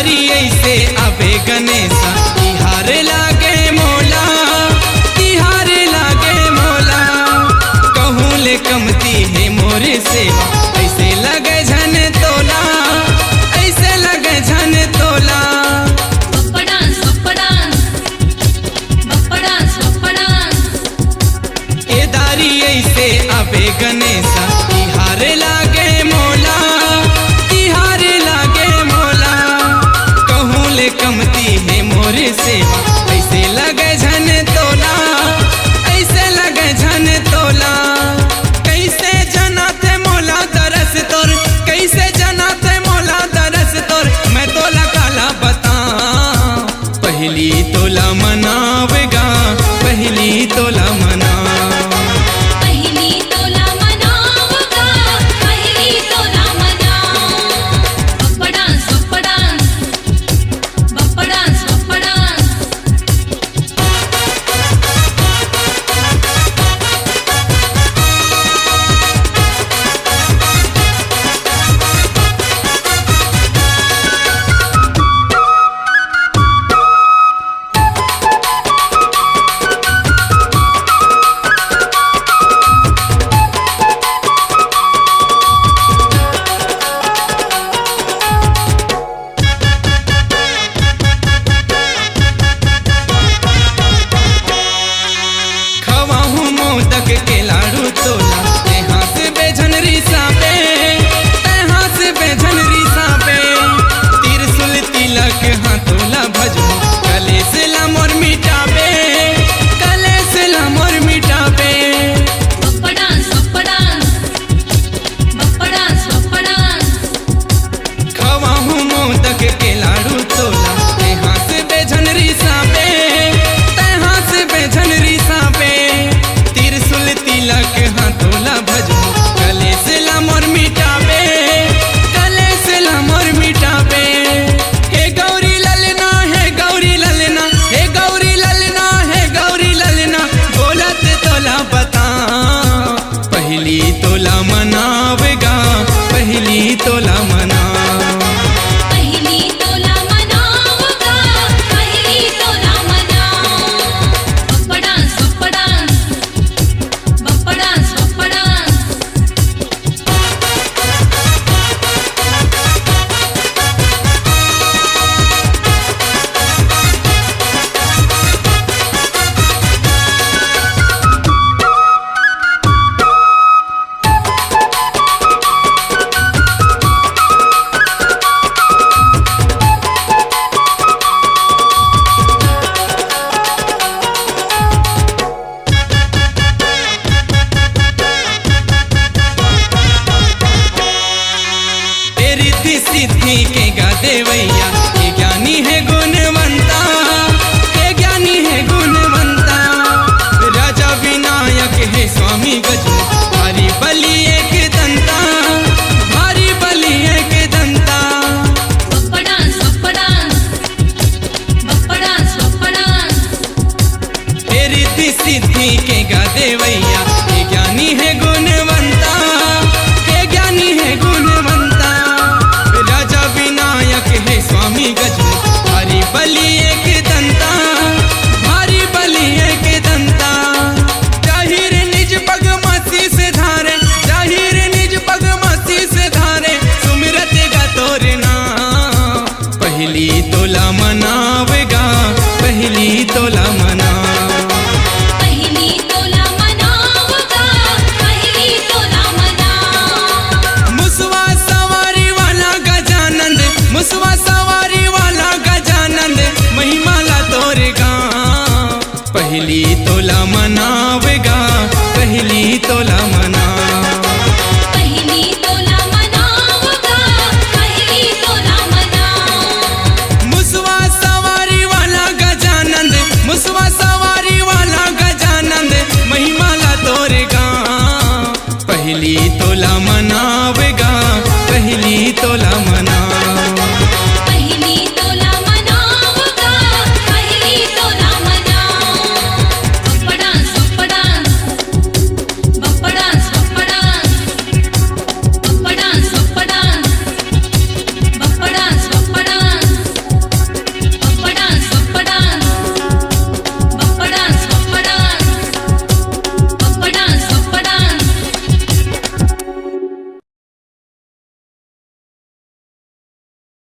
दारी ऐसे आवे गणेशा तिहार लागे मोला, तिहार लागे मोला। कहूँ ले कमती है मोरे सेवा, ऐसे लगे झन तोला, ऐसे लगे झन तोला। ए दारी ऐसे आवे गणेशा तिहार लागे मोला, तिहार लागे मोला। कहूँ ले कमती है मोरे सेवा, ऐसे लगे झन तोला, ऐसे लगे झन तोला। कैसे जना थे मोला दरस तोर, कैसे जना थे मोला दरस तोर, मैं तोला काला बता। पहली तोला मनावेगा, पहली तोला मना, के लाडू तोला तेहाँ से बेझन रिसा पे, तेहाँ से बेझन रिसा पे। त्रिशूल तिलक हाँ तोला भजो, गले से ला मोर मिटाबे, गले से ला मोर मिटाबे। खवाहूँ मोदक के लाडू तोला तेहाँ से बेझन रिसा पे, तेहाँ से बेझन रिसा पे। तिलक हाँ तोला भजो, गले से ला मोर मिटाबे, गले से ला मोर मिटाबे। हे गौरी ललना, हे गौरी ललना, हे गौरी ललना, हे गौरी ललना, बोलत तोला बता। पहली तोला मनावेगा, पहली तोला मना, सिद्धि के गा देवैया। हे ज्ञानी है गुणवंता, हे ज्ञानी है गुणवंता। राजा विनायक है स्वामी गजू, भारी बलि एक दंता, भारी बलि एक दंता। हे रिद्धि सिद्धि के गा देवैया। हे ज्ञानी है गुणवंता, हे ज्ञानी है गुणवंता। है स्वामी गजू, भारी बलि एक दंता, भारी बलि एक दंता। जाहिर निज पगमती से धारे, जाहिर निज पगमती से धारे, सुमिरत गा तोरना। पहली तोला मनावेगा, पहली तोला